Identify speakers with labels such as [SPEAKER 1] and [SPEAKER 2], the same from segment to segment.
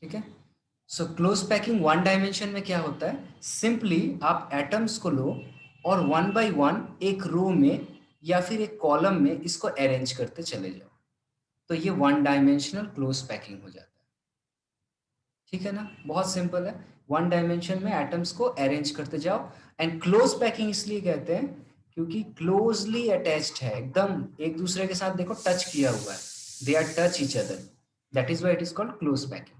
[SPEAKER 1] ठीक है। So close packing one dimension में क्या होता है, सिंपली आप एटम्स को लो और वन बाय वन एक रो में या फिर एक कॉलम में इसको अरेंज करते चले जाओ, तो ये वन डायमेंशनल क्लोज पैकिंग हो जाता है। ठीक है ना, बहुत सिंपल है। वन डायमेंशन में एटम्स को अरेंज करते जाओ। एंड क्लोज पैकिंग इसलिए कहते हैं क्योंकि क्लोजली अटैच्ड है, एकदम एक दूसरे के साथ देखो टच किया हुआ है, they are touch each other, that is why it is called close packing.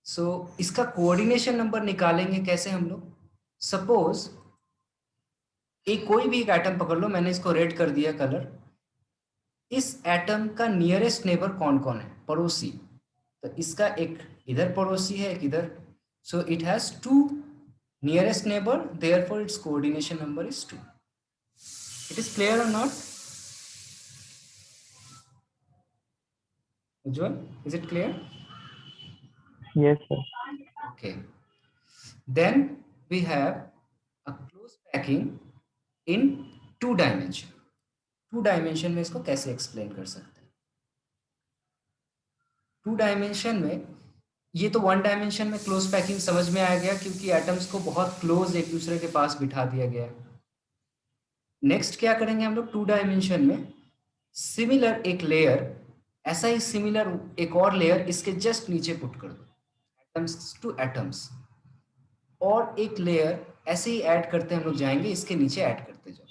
[SPEAKER 1] So इसका कोऑर्डिनेशन नंबर निकालेंगे कैसे हम लोग, सपोज एक कोई भी एक एटम पकड़ लो, मैंने इसको रेड कर दिया कलर, इस एटम का नियरेस्ट नेबर कौन कौन है, पड़ोसी, तो इसका एक इधर पड़ोसी है एक इधर, so it has two nearest neighbour, therefore its coordination number is 2। It is clear और not Ujjwal, is it clear?
[SPEAKER 2] Yes, sir.
[SPEAKER 1] Okay, then we have a close packing in 2 dimension। 2 dimension में इसको कैसे एक्सप्लेन कर सकते हैं? 2 dimension में ये तो 1 dimension में क्लोज पैकिंग समझ में आ गया क्योंकि एटम्स को बहुत क्लोज एक दूसरे के पास बिठा दिया गया है। नेक्स्ट क्या करेंगे हम लोग 2 dimension में, सिमिलर एक लेयर, ऐसा ही सिमिलर एक और लेयर इसके जस्ट नीचे पुट कर दो, एटम्स टू एटम्स, और एक लेयर ऐसे ही ऐड करते हम लोग जाएंगे, इसके नीचे ऐड करते जाओ।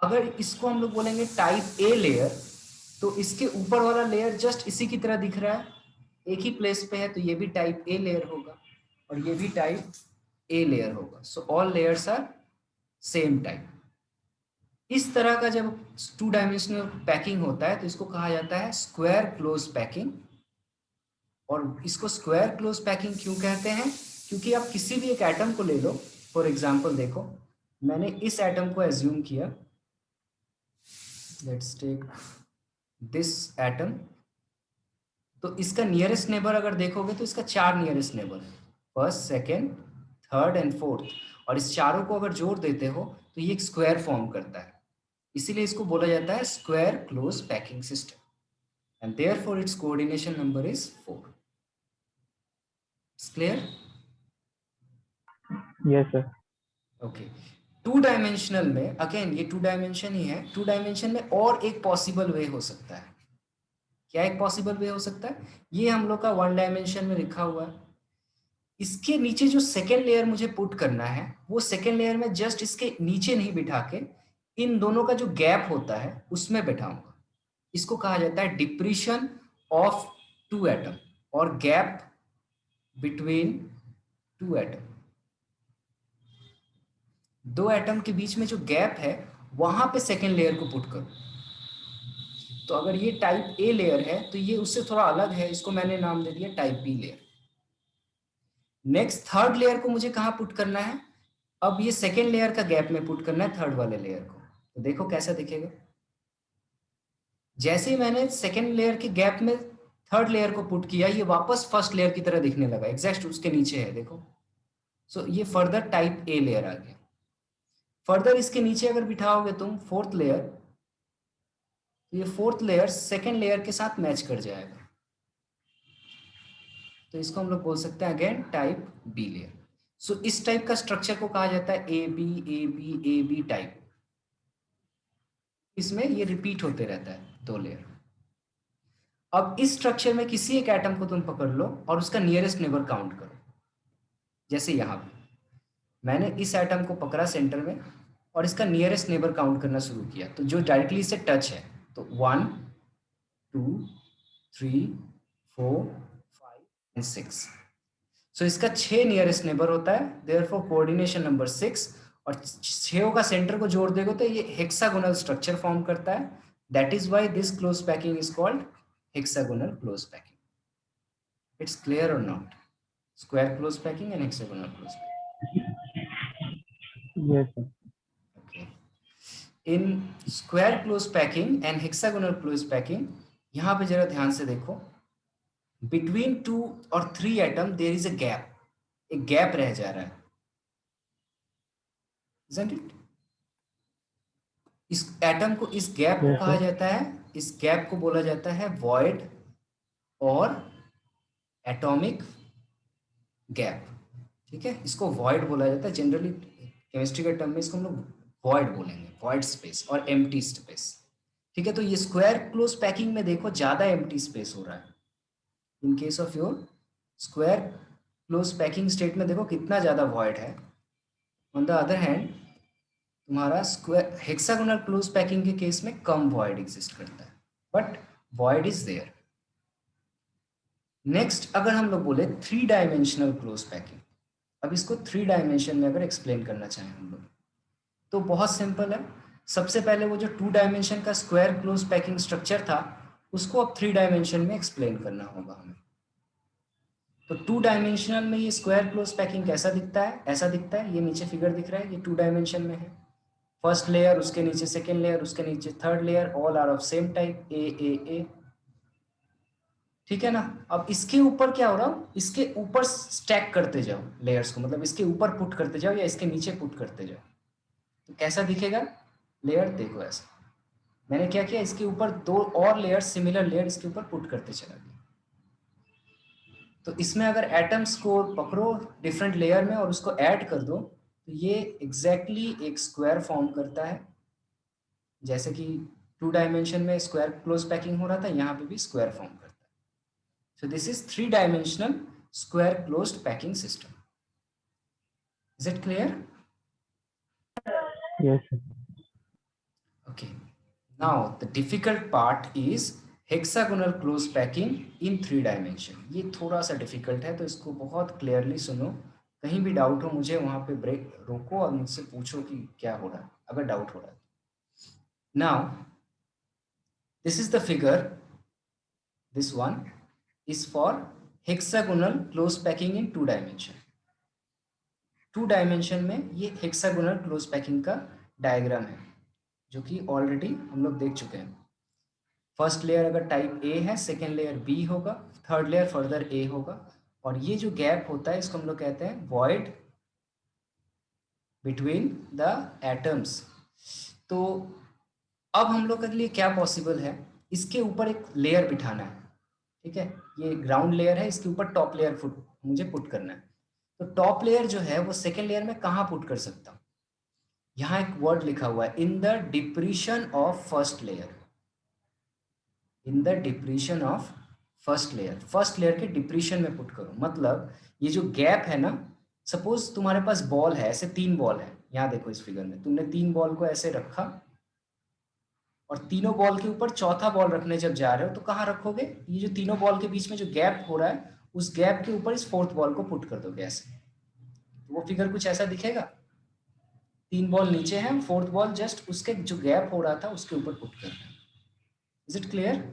[SPEAKER 1] अगर इसको हम लोग बोलेंगे टाइप ए लेयर, तो इसके ऊपर वाला लेयर जस्ट इसी की तरह दिख रहा है, एक ही प्लेस पे है, तो ये भी टाइप ए लेयर होगा और ये भी टाइप ए लेयर होगा। So all layers are same type. इस तरह का जब 2 डायमेंशनल पैकिंग होता है तो इसको कहा जाता है स्क्वायर क्लोज पैकिंग। और इसको स्क्वायर क्लोज पैकिंग क्यों कहते हैं, क्योंकि आप किसी भी एक एटम को ले लो, फॉर एग्जांपल देखो मैंने इस एटम को एज्यूम किया, लेट्स टेक दिस एटम, तो इसका नियरेस्ट नेबर अगर देखोगे तो इसका 4 नियरेस्ट नेबर है, first second third and fourth, और इस चारों को अगर जोड़ देते हो तो ये एक स्क्वायर फॉर्म करता है, इसीलिए इसको बोला जाता है square close packing system, and therefore its coordination number is 4। It's clear?
[SPEAKER 2] Yes, sir.
[SPEAKER 1] Okay. 2 dimensional में अगेन ये 2 डायमेंशन ही है, 2 डायमेंशन में और एक पॉसिबल वे हो सकता है। क्या एक पॉसिबल वे हो सकता है, ये हम लोग का 1 डायमेंशन में लिखा हुआ है, इसके नीचे जो सेकेंड लेयर मुझे पुट करना है, वो सेकेंड लेयर में जस्ट इसके नीचे नहीं बिठा के इन दोनों का जो गैप होता है उसमें बैठाऊंगा। इसको कहा जाता है डिप्रीशन ऑफ 2 एटम और गैप बिटवीन 2 एटम। 2 एटम के बीच में जो गैप है वहां पे सेकेंड लेयर को पुट करो। तो अगर ये टाइप ए लेयर है तो ये उससे थोड़ा अलग है, इसको मैंने नाम दे दिया type B layer. Next third layer को मुझे कहाँ पुट करना है, अब ये सेकेंड लेयर का गैप में पुट करना है थर्ड वाले लेयर को। तो देखो कैसा दिखेगा, जैसे ही मैंने सेकेंड लेयर के गैप में थर्ड लेयर को पुट किया, ये वापस फर्स्ट लेयर की तरह दिखने लगा, एग्जैक्ट उसके नीचे है देखो। सो ये फर्दर टाइप ए लेयर आ गया। फर्दर इसके नीचे अगर बिठाओगे तुम फोर्थ लेयर, तो ये फोर्थ लेयर सेकेंड लेयर के साथ मैच कर जाएगा, तो इसको हम लोग बोल सकते हैं अगेन टाइप बी लेयर। सो इस टाइप का स्ट्रक्चर को कहा जाता है ए बी टाइप। इसमें ये रिपीट होते रहता है 2 लेयर। अब इस स्ट्रक्चर में किसी एक एटम को तुम पकड़ लो और उसका नियरेस्ट नेबर काउंट करो। जैसे यहाँ पे मैंने इस एटम को पकड़ा सेंटर में और इसका नियरेस्ट नेबर काउंट करना शुरू किया, तो जो डायरेक्टली इससे टच है, तो 1 2 3 4 5 एंड 6। सो इसका 6 नियरेस्ट नेबर होता है, देयरफॉर कोऑर्डिनेशन नंबर 6, और 6 का सेंटर को जोड़ देगा तो ये हेक्सागोनल स्ट्रक्चर फॉर्म करता है। That is why this close packing is called hexagonal close packing. Its clear और not, square close packing and hexagonal close
[SPEAKER 2] Yes, sir.
[SPEAKER 1] Packing. Okay, in square close packing and hexagonal close packing, यहाँ पे जरा ध्यान से देखो, between 2 और 3 atom there is a gap, एक gap रह जा रहा है, isn't it? इस एटम को, इस गैप को
[SPEAKER 2] Yes,
[SPEAKER 1] कहा
[SPEAKER 2] sir.
[SPEAKER 1] जाता है, इस गैप को बोला जाता है वॉइड और एटॉमिक गैप, ठीक है, इसको वॉइड बोला जाता है जनरली केमिस्ट्री के टर्म में, इसको हम लोग वॉइड बोलेंगे, वॉइड स्पेस और एम्प्टी स्पेस, ठीक है। तो ये स्क्वायर क्लोज पैकिंग में देखो ज़्यादा एम्प्टी स्पेस हो रहा है, in case of your square close packing state में देखो कितना ज़्यादा वॉइड है। ऑन द अदर हैंड तुम्हारा स्क्वायर हेक्सागोनल क्लोज पैकिंग के केस में कम वॉइड एग्जिस्ट करता है, but void is there. Next अगर हम लोग बोले 3 डायमेंशनल क्लोज पैकिंग, अब इसको 3 डायमेंशन में अगर एक्सप्लेन करना चाहें हम लोग तो बहुत सिंपल है। सबसे पहले वो जो 2 डायमेंशन का स्क्वायर क्लोज पैकिंग स्ट्रक्चर था उसको अब 3 डायमेंशन में एक्सप्लेन करना होगा हमें। तो 2 डायमेंशनल में ये स्क्वायर क्लोज पैकिंग कैसा दिखता है, ऐसा दिखता है, ये नीचे फिगर दिख रहा है, ये 2 डायमेंशन में है। फर्स्ट लेयर, उसके नीचे सेकेंड लेयर, उसके नीचे third layer, all are of same type, ए, ठीक है ना। अब इसके ऊपर क्या हो रहा हो, इसके ऊपर स्टैक करते जाओ लेयर्स को, मतलब इसके ऊपर पुट करते जाओ या इसके नीचे पुट करते जाओ, तो कैसा दिखेगा लेयर, देखो ऐसा। मैंने क्या किया, इसके ऊपर 2 और लेयर, सिमिलर लेयर इसके ऊपर पुट करते चला गया। तो इसमें अगर एटम्स को पकड़ो डिफरेंट लेयर में और उसको ऐड कर दो तो ये एग्जैक्टली एक स्क्वायर फॉर्म करता है, जैसे कि 2 डायमेंशन में स्क्वायर क्लोज पैकिंग हो रहा था, यहाँ पे भी स्क्वायर फॉर्म करता है। So this is 3-dimensional square closed packing system. Is it clear?
[SPEAKER 2] Yes, sir.
[SPEAKER 1] Okay. Now the difficult part is hexagonal closed packing in 3 dimension. ये थोड़ा सा difficult है, तो इसको बहुत clearly सुनो। कहीं भी डाउट हो मुझे वहाँ पे ब्रेक रोको और मुझसे पूछो कि क्या हो रहा है, अगर डाउट हो रहा है। Now this is the figure. This one is for hexagonal closed packing in 2 dimension. 2 dimension में ये हेक्सागोनल क्लोज पैकिंग का डायग्राम है, जो कि ऑलरेडी हम लोग देख चुके हैं। फर्स्ट लेयर अगर टाइप ए है, सेकेंड लेयर बी होगा, थर्ड लेयर फर्दर ए होगा, और ये जो गैप होता है इसको हम लोग कहते हैं वॉइड बिटवीन द एटम्स। तो अब हम लोग के लिए क्या पॉसिबल है, इसके ऊपर एक लेयर बिठाना है, ठीक है। ये ग्राउंड लेयर है, इसके ऊपर टॉप लेयर मुझे पुट करना है। तो टॉप लेयर जो है वो सेकेंड लेयर में कहाँ पुट कर सकता हूँ, यहाँ एक वर्ड लिखा हुआ है, in the depression of first layer, in the depression of first layer, first layer के डिप्रेशन में पुट करो। मतलब ये जो गैप है ना, सपोज तुम्हारे पास बॉल है, ऐसे 3 बॉल है, यहाँ देखो इस फिगर में तुमने 3 बॉल को ऐसे रखा और तीनों बॉल के ऊपर चौथा बॉल रखने जब जा रहे हो तो कहाँ रखोगे, ये जो तीनों बॉल के बीच में जो गैप हो रहा है उस गैप के ऊपर इस 4th बॉल को पुट कर दोगे ऐसे, तो वो फिगर कुछ ऐसा दिखेगा। 3 बॉल नीचे है, 4th बॉल जस्ट उसके जो गैप हो रहा था उसके ऊपर पुट करना है। Is it clear?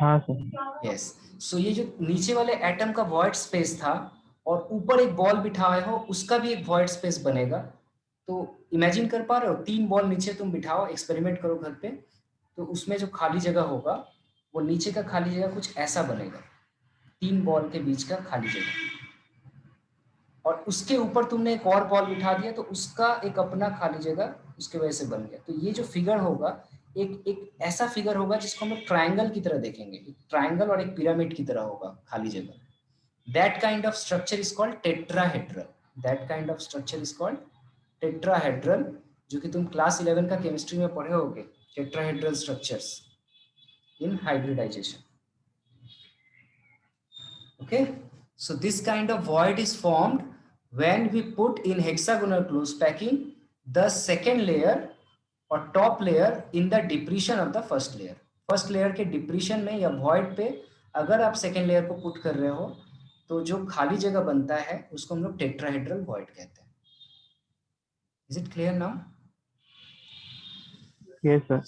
[SPEAKER 2] हाँ सर।
[SPEAKER 1] यस। सो ये जो नीचे वाले एटम का वॉइड स्पेस था और ऊपर एक बॉल बिठाए हो, उसका भी एक वॉइड स्पेस बनेगा। तो इमेजिन कर पा रहे हो, 3 बॉल नीचे तुम बिठाओ, एक्सपेरिमेंट करो घर पे, तो उसमें जो खाली जगह होगा वो नीचे का खाली जगह कुछ ऐसा बनेगा, 3 बॉल के बीच का खाली जगह, और उसके ऊपर तुमने एक और बॉल बिठा दिया तो उसका एक अपना खाली जगह उसके वजह से बन गया। तो ये जो फिगर होगा एक एक ऐसा फिगर होगा जिसको हम लोग ट्राइंगल की तरह देखेंगे, एक ट्राइंगल और एक पिरामिड की तरह होगा खाली जगह। That kind of structure is called tetrahedral, that kind of structure is called tetrahedral, जो कि तुम क्लास 11 का केमिस्ट्री में पढ़े होगे, tetrahedral structures in hybridisation. Okay, so this kind of void is formed when we put in hexagonal close packing the second layer or top layer in the depression of the first layer. First layer के depression में या void पे अगर आप second layer को put कर रहे हो तो जो खाली जगह बनता है उसको हम लोग टेट्राहेड्रल void कहते हैं। Is it clear now?
[SPEAKER 2] Yes, sir.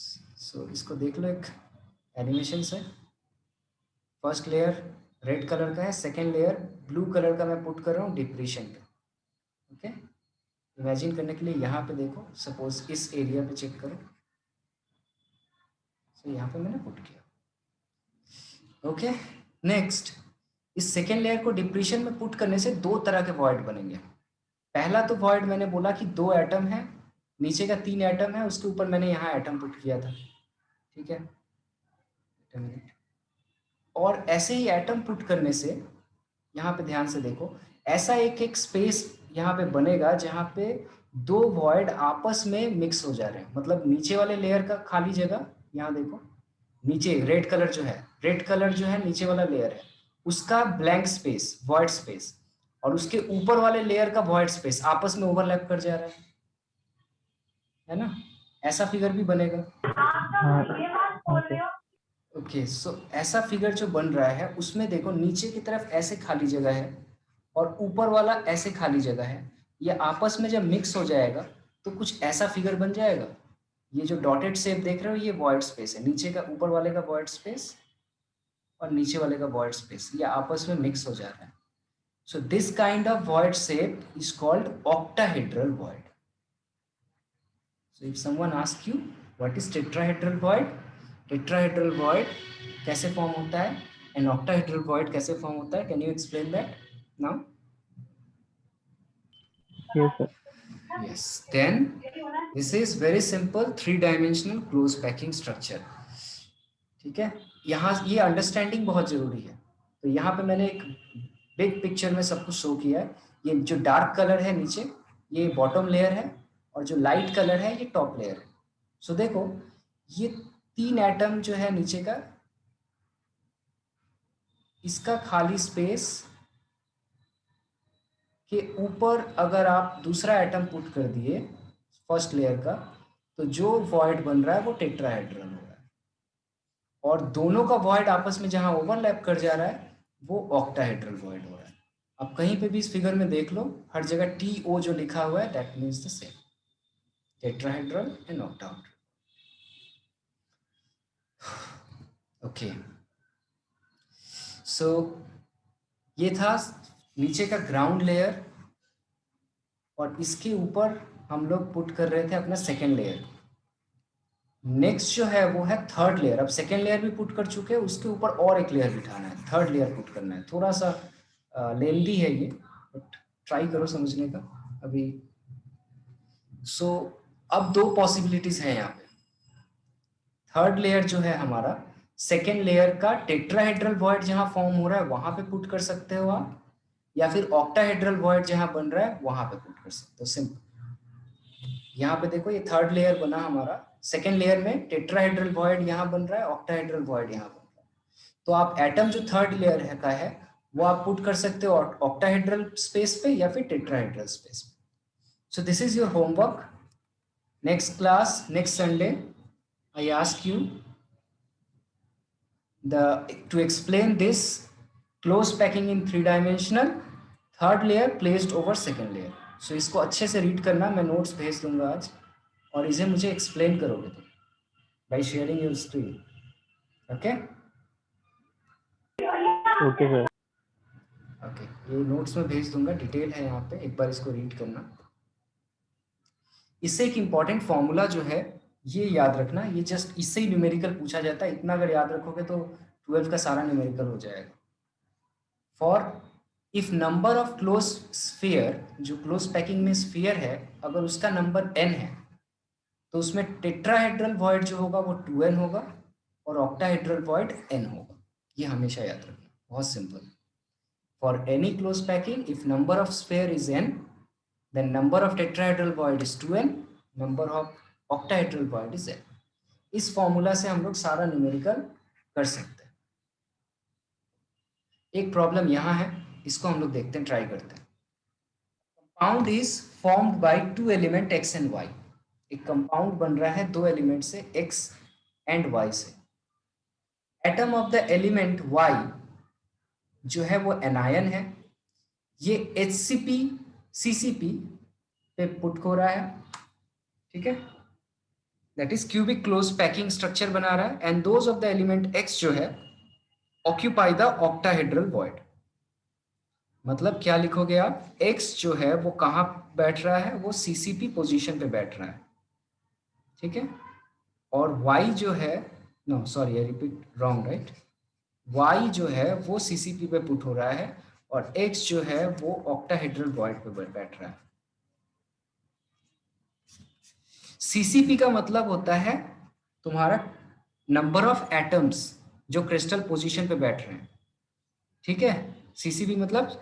[SPEAKER 1] So इसको देख लो, एक एनिमेशन से। फर्स्ट लेयर रेड कलर का है, सेकेंड लेयर ब्लू कलर का मैं पुट कर रहा हूँ डिप्रेशन पे। ओके, इमेजिन करने के लिए यहाँ पे देखो, सपोज इस एरिया पे चेक करो, तो यहाँ पे मैंने पुट किया। ओके, नेक्स्ट इस सेकेंड लेयर को डिप्रेशन में पुट करने से 2 तरह के वॉइड बनेंगे। पहला तो वॉइड मैंने बोला कि 2 एटम है, नीचे का 3 एटम है, उसके ऊपर मैंने यहाँ एटम पुट किया था, ठीक है। और ऐसे ही एटम पुट करने से, यहाँ पे ध्यान से देखो, ऐसा एक एक स्पेस यहाँ पे बनेगा जहाँ पे दो वॉइड आपस में मिक्स हो जा रहे हैं। मतलब नीचे वाले लेयर का खाली जगह, यहाँ देखो नीचे रेड कलर जो है, रेड कलर जो है नीचे वाला लेयर है, उसका ब्लैंक स्पेस, वॉइड स्पेस, और उसके ऊपर वाले लेयर का वॉइड स्पेस आपस में ओवरलैप कर जा रहा है ना? ऐसा फिगर भी बनेगा।
[SPEAKER 2] हाँ, ओके।
[SPEAKER 1] ओके, सो ऐसा फिगर जो बन रहा है उसमें देखो नीचे की तरफ ऐसे खाली जगह है और ऊपर वाला ऐसे खाली जगह है। ये आपस में जब मिक्स हो जाएगा तो कुछ ऐसा फिगर बन जाएगा। ये जो डॉटेड शेप देख रहे हो ये वॉइड स्पेस है, नीचे का ऊपर वाले का वॉइड स्पेस और नीचे वाले का वॉइड स्पेस, ये आपस में मिक्स हो जा रहा है। So this kind of void shape is called octahedral void. So if someone asks you what is tetrahedral void, tetrahedral void कैसे फॉर्म होता है and octahedral void कैसे फॉर्म होता है, can you explain that now?
[SPEAKER 2] Yes, sir.
[SPEAKER 1] Yes, then this is very simple three-dimensional close packing structure. ठीक है, यहाँ ये अंडरस्टैंडिंग बहुत जरूरी है। तो यहाँ पे मैंने एक बिग पिक्चर में सब कुछ शो किया है। ये जो डार्क कलर है नीचे, ये बॉटम लेयर है, और जो लाइट कलर है ये टॉप लेयर है। सो देखो, ये तीन एटम जो है नीचे का, इसका खाली स्पेस के ऊपर अगर आप दूसरा एटम पुट कर दिए फर्स्ट लेयर का, तो जो वॉइड बन रहा है वो टेट्राहेड्रल हो रहा है, और दोनों का वॉइड आपस में जहां ओवरलैप कर जा रहा है वो ऑक्टाहेड्रल वॉइड हो रहा है। अब कहीं पे भी इस फिगर में देख लो, हर जगह TO जो लिखा हुआ है that means the same, tetrahedral and octahedral. Okay, so ये था नीचे का ग्राउंड लेयर, और इसके ऊपर हम लोग पुट कर रहे थे अपना सेकेंड लेयर। नेक्स्ट जो है वो है थर्ड लेयर। अब सेकेंड लेयर भी पुट कर चुके हैं, उसके ऊपर और एक लेयर बिठाना है, थर्ड लेयर पुट करना है। थोड़ा सा लेंदी है ये, बट ट्राई करो समझने का अभी। सो अब दो पॉसिबिलिटीज हैं यहाँ पे। थर्ड लेयर जो है हमारा, सेकेंड लेयर का टेट्राहेड्रल वॉइड जहां फॉर्म हो रहा है वहां पे पुट कर सकते हो आप, या फिर ऑक्टाहेड्रल वॉइड जहां बन रहा है वहां पे पुट कर सकते हो। सिंपल, यहाँ पे देखो ये थर्ड लेयर बना हमारा, सेकेंड लेयर में टेट्राहेड्रल वॉइड यहाँ बन रहा है, ऑक्टाहेड्रल वॉइड यहाँ बन रहा है। तो आप एटम जो थर्ड लेयर है का है वो आप पुट कर सकते हो ऑक्टाहेड्रल स्पेस पे या फिर टेट्राहेड्रल स्पेस पे। So this is your homework. Next class, next Sunday, I ask you to explain this close packing in three dimensional, third layer placed over second layer. So इसको अच्छे से read करना, मैं notes भेज दूंगा आज, और इसे मुझे एक्सप्लेन करोगे तुम by sharing your screen. Okay?
[SPEAKER 2] Okay, sir.
[SPEAKER 1] Okay, ये नोट्स में भेज दूंगा, डिटेल है यहाँ पे, एक बार इसको रीड करना। इससे एक इंपॉर्टेंट फॉर्मूला जो है ये याद रखना, ये जस्ट इससे ही न्यूमेरिकल पूछा जाता है। इतना अगर याद रखोगे तो 12 का सारा न्यूमेरिकल हो जाएगा। For if number of close sphere, जो क्लोज पैकिंग में स्फीयर है, अगर उसका नंबर n है तो उसमें टेट्राहेड्रल वॉइड जो होगा वो 2n होगा और ऑक्टाहेड्रल वॉइड n होगा। ये हमेशा याद रखना, बहुत simple. For any close packing, if number of sphere is n, then number of tetrahedral void is 2n, number of octahedral void is n. इस फॉर्मूला से हम लोग सारा न्यूमेरिकल कर सकते हैं। एक प्रॉब्लम यहाँ है, इसको हम लोग देखते हैं, ट्राई करते हैं। Compound is formed by two element x and y। एक कंपाउंड बन रहा है दो एलिमेंट से, x एंड y से। Atom of the element y जो है वो एनायन है, ये HCP CCP पे पुट हो रहा है, ठीक है, that is cubic close packing structure बना रहा है। And those of the element x जो है ऑक्यूपाई द ऑक्टाहेड्रल वॉइड। मतलब क्या लिखोगे आप, x जो है वो कहाँ बैठ रहा है, वो CCP पोजीशन पे बैठ रहा है, ठीक है, और y जो है, no sorry I repeat wrong, right, y जो है वो CCP पे पुट हो रहा है और x जो है वो ऑक्टाहेड्रल वॉइड पे बैठ रहा है। CCP का मतलब होता है तुम्हारा नंबर ऑफ एटम्स जो क्रिस्टल पोजीशन पे बैठ रहे हैं, ठीक है। सीसीपी मतलब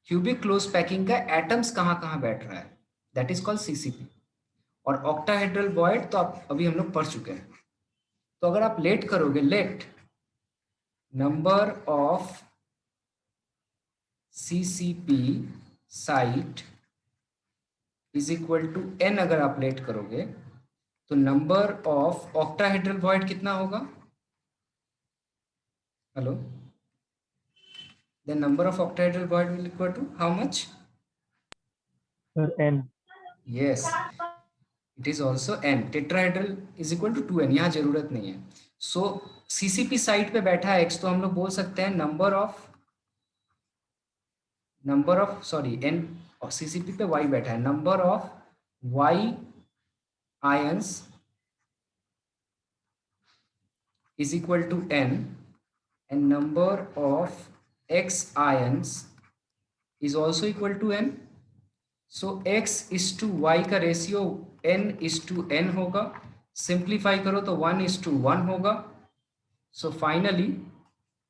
[SPEAKER 1] क्यूबिक क्लोज पैकिंग का एटम्स कहाँ कहाँ बैठ रहा है, दैट इज कॉल्ड सीसीपी। और ऑक्टाहेड्रल वॉइड तो आप अभी हम लोग पढ़ चुके हैं। तो अगर आप लेट करोगे, let number of CCP site is equal to n, अगर आप लेट करोगे तो नंबर ऑफ ऑक्टाहेड्रल वॉइड कितना होगा? Hello, the number of octahedral void will equal to how much?
[SPEAKER 2] Sir n।
[SPEAKER 1] Yes, it is also n। Tetrahedral is equal to 2n, यहाँ जरूरत नहीं है। सो सीसीपी साइट पे बैठा है x, तो हम लोग बोल सकते हैं number of sorry n, CCP पे y बैठा है, number of y ions is equal to n and number of x ions is also equal to n. So x is to y का ratio n is to n होगा। Simplify करो तो 1 is to 1 होगा। So finally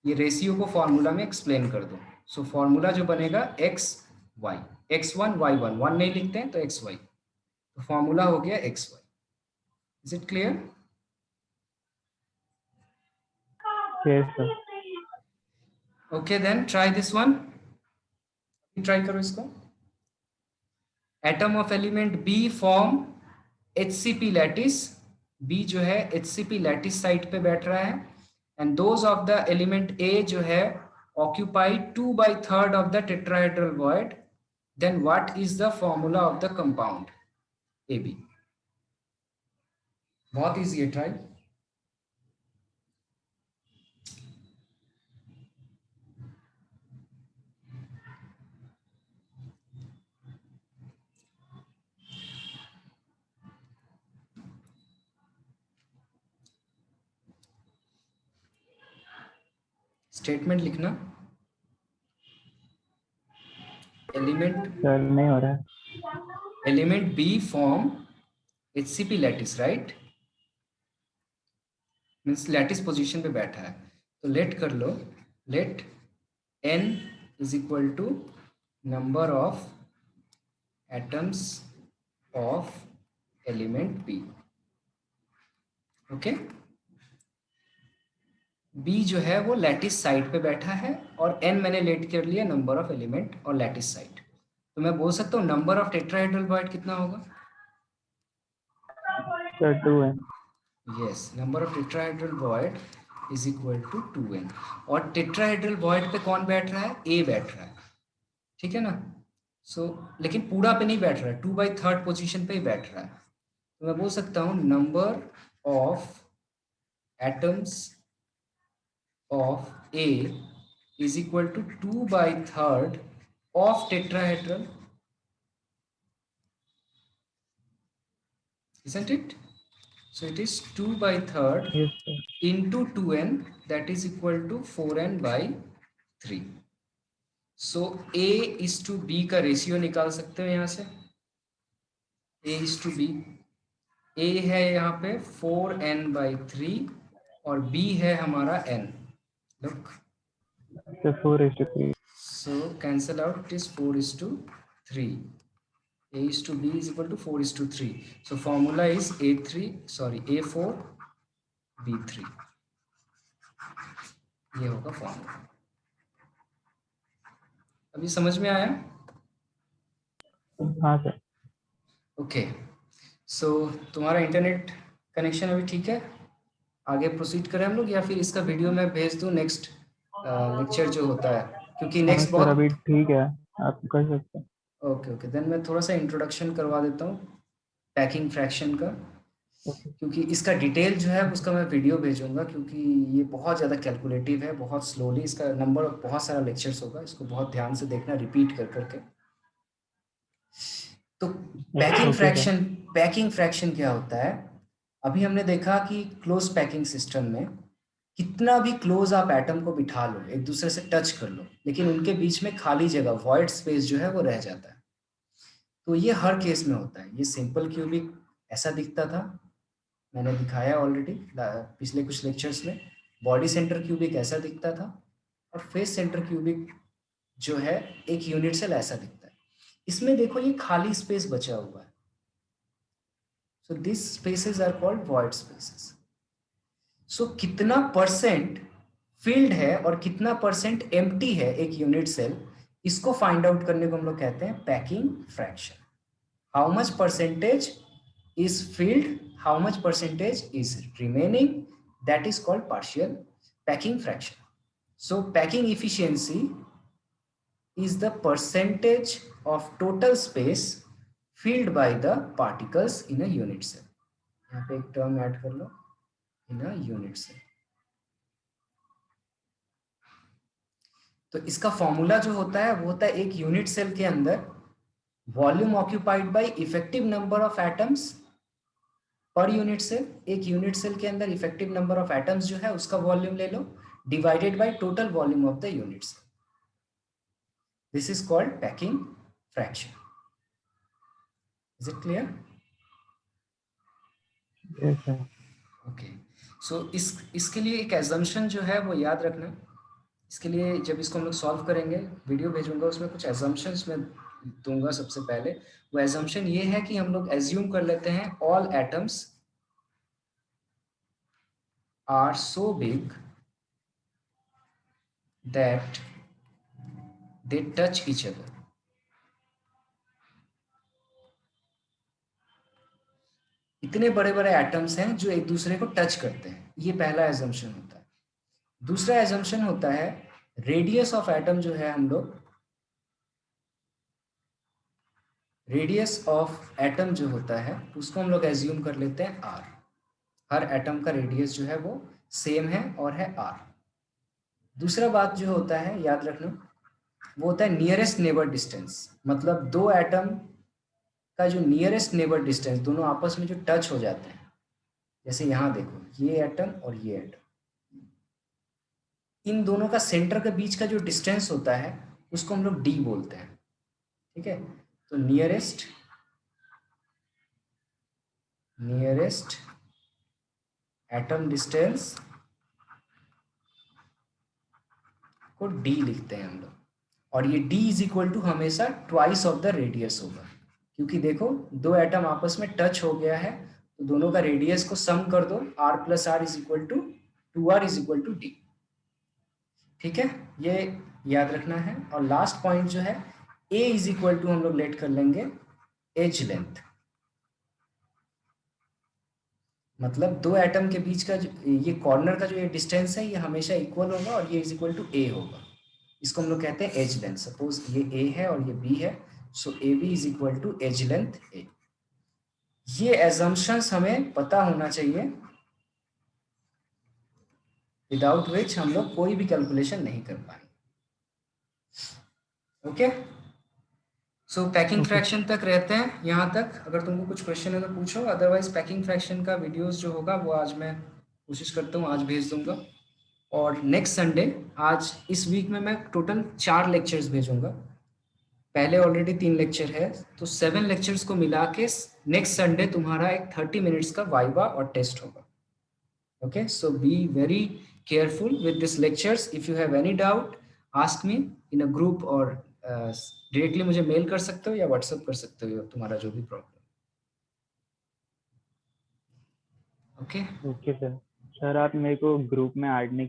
[SPEAKER 1] ये ratio को formula में explain कर दो। सो फॉर्मूला जो बनेगा x y, x1 y1, 1 नहीं लिखते हैं तो x y, तो फॉर्मूला हो गया x y। Is it clear?
[SPEAKER 2] Yes sir.
[SPEAKER 1] Okay then try this one, try करो इसको। Atom of element B form HCP lattice, B जो है HCP लैटिस साइट पे बैठ रहा है, and those of the element A जो है occupy 2/3 of the tetrahedral void, then what is the formula of the compound AB? बहुत easy है, ट्राई। स्टेटमेंट लिखना, एलिमेंट
[SPEAKER 2] सर नहीं हो रहा है।
[SPEAKER 1] Element B form HCP lattice, right, means lattice position पे बैठा है। तो लेट कर लो, let n is equal to number of atoms of element B. Okay, B जो है वो लैटिस साइड पे बैठा है और n मैंने लेट कर लिया नंबर ऑफ एलिमेंट और लैटिस साइड। तो मैं बोल सकता हूँ नंबर ऑफ टेट्राहेड्रल वॉइड कितना होगा?
[SPEAKER 2] Sir 2n।
[SPEAKER 1] Yes, number of tetrahedral void is equal to 2n। और टेट्राहेड्रल वॉइड पे कौन बैठ रहा है? ए बैठ रहा है, ठीक है ना। सो लेकिन पूरा पे नहीं बैठ रहा है, 2/3 पोजीशन पे ही बैठ रहा है। तो मैं बोल सकता हूँ number of atoms of A is equal to 2/3 ऑफ tetrahedral, isn't it? So it is 2/3
[SPEAKER 2] yes sir.
[SPEAKER 1] into 2n, that is equal to 4n by 3. So A is to B का रेशियो निकाल सकते हो यहाँ से, A is to B। A है यहाँ पे 4n/3 और B है हमारा n। Look,
[SPEAKER 2] sir 4:3।
[SPEAKER 1] so cancel out, it is 4:3। A is to B is equal to 4:3। So formula is A4 B3, ये होगा फॉर्मूला। अभी समझ में आया?
[SPEAKER 2] हाँ सर।
[SPEAKER 1] ओके, सो तुम्हारा इंटरनेट कनेक्शन अभी ठीक है? आगे प्रोसीड करें हम लोग या फिर इसका वीडियो मैं भेज दूं नेक्स्ट लेक्चर जो होता है, क्योंकि
[SPEAKER 2] हाँ
[SPEAKER 1] नेक्स्ट
[SPEAKER 2] सर अभी
[SPEAKER 1] बहुत।
[SPEAKER 2] ठीक है, आप कर सकते हैं।
[SPEAKER 1] ओके ओके, देन मैं थोड़ा सा इंट्रोडक्शन करवा देता हूँ पैकिंग फ्रैक्शन का,
[SPEAKER 2] ओके।
[SPEAKER 1] क्योंकि इसका डिटेल जो है उसका मैं वीडियो भेजूंगा, क्योंकि ये बहुत ज़्यादा कैलकुलेटिव है, बहुत स्लोली इसका नंबर, बहुत सारा लेक्चर्स होगा, इसको बहुत ध्यान से देखना, रिपीट कर करके। तो
[SPEAKER 2] ओके सर।
[SPEAKER 1] पैकिंग फ्रैक्शन क्या होता है? अभी हमने देखा कि क्लोज पैकिंग सिस्टम में कितना भी क्लोज आप एटम को बिठा लो, एक दूसरे से टच कर लो, लेकिन उनके बीच में खाली जगह, वॉइड स्पेस जो है वो रह जाता है। तो ये हर केस में होता है। ये सिंपल क्यूबिक ऐसा दिखता था, मैंने दिखाया ऑलरेडी पिछले कुछ लेक्चर्स में। बॉडी सेंटर क्यूबिक ऐसा दिखता था और फेस सेंटर क्यूबिक जो है एक यूनिट सेल ऐसा दिखता है। इसमें देखो ये खाली स्पेस बचा हुआ है, so this spaces are called void spaces. So कितना परसेंट फील्ड है और कितना परसेंट एम्प्टी है एक यूनिट सेल, इसको फाइंड आउट करने को हम लोग कहते हैं packing fraction. How much percentage is field, how much percentage is remaining, that is called partial packing fraction. So packing efficiency is the percentage of total space filled by the particles in a unit cell. यहाँ पे एक term add कर लो, in a unit cell. तो इसका formula जो होता है वो होता है एक यूनिट सेल के अंदर volume occupied by effective number of atoms per unit cell. एक यूनिट सेल के अंदर इफेक्टिव नंबर ऑफ एटम्स जो है उसका वॉल्यूम ले लो, divided by total volume of the unit cell. This is called packing fraction. Is it clear?
[SPEAKER 2] Yes sir.
[SPEAKER 1] Okay, so इसके लिए एक एजम्पशन जो है वो याद रखना। इसके लिए जब इसको हम लोग सॉल्व करेंगे, वीडियो भेजूंगा, उसमें कुछ एजम्पशंस मैं दूंगा। सबसे पहले वो एजम्पशन ये है कि हम लोग एज्यूम कर लेते हैं all atoms are so big that they touch each other. इतने बड़े बड़े एटम्स हैं जो एक दूसरे को टच करते हैं, ये पहला एजम्पशन होता है। दूसरा एजम्पशन होता है रेडियस ऑफ एटम जो है, हम लोग रेडियस ऑफ एटम जो होता है उसको हम लोग एज्यूम कर लेते हैं आर। हर एटम का रेडियस जो है वो सेम है और है आर। दूसरा बात जो होता है याद रखना, वो होता है नियरेस्ट नेबर डिस्टेंस। मतलब दो एटम का जो नियरेस्ट नेबर डिस्टेंस, दोनों आपस में जो टच हो जाते हैं, जैसे यहाँ देखो ये एटम और ये एटम, इन दोनों का सेंटर के बीच का जो डिस्टेंस होता है उसको हम लोग डी बोलते हैं। ठीक है, तो नियरेस्ट एटम डिस्टेंस को डी लिखते हैं हम लोग, और ये d इज इक्वल टू हमेशा ट्वाइस ऑफ द रेडियस होगा, क्योंकि देखो दो एटम आपस में टच हो गया है तो दोनों का रेडियस को सम कर दो, r plus r is equal to 2r is equal to D. ठीक है, ये याद रखना है। और लास्ट पॉइंट जो है a इज इक्वल टू हम लोग लेट कर लेंगे एज लेंथ। मतलब दो एटम के बीच का जो ये कॉर्नर का जो ये डिस्टेंस है ये हमेशा इक्वल होगा और ये इज इक्वल टू a होगा। इसको हम लोग कहते हैं एज लेंथ। सपोज ये a है और ये b है, so A B is equal to edge length a। ये एजम्पशंस हमें पता होना चाहिए, विदाउट विच हम लोग कोई भी कैलकुलेशन नहीं कर पाएंगे। ओके, सो पैकिंग फ्रैक्शन तक रहते हैं यहाँ तक। अगर तुमको कुछ क्वेश्चन है तो पूछो, अदरवाइज पैकिंग फ्रैक्शन का वीडियोस जो होगा वो आज मैं कोशिश करता हूँ आज भेज दूंगा। और नेक्स्ट संडे, आज इस वीक में मैं टोटल 4 लेक्चर्स भेजूंगा। पहले ऑलरेडी 3 लेक्चर है, तो 7 लेक्चर्स को मिला के नेक्स्ट संडे तुम्हारा एक 30 मिनट्स का वाइवा और टेस्ट होगा। Okay, so be very careful with this lectures. If you have any doubt ask me in a group, और डायरेक्टली मुझे मेल कर सकते हो या व्हाट्सएप कर सकते हो, तुम्हारा जो भी problem. Okay
[SPEAKER 2] okay sir. Sir आप मेरे को ग्रुप में ऐड नहीं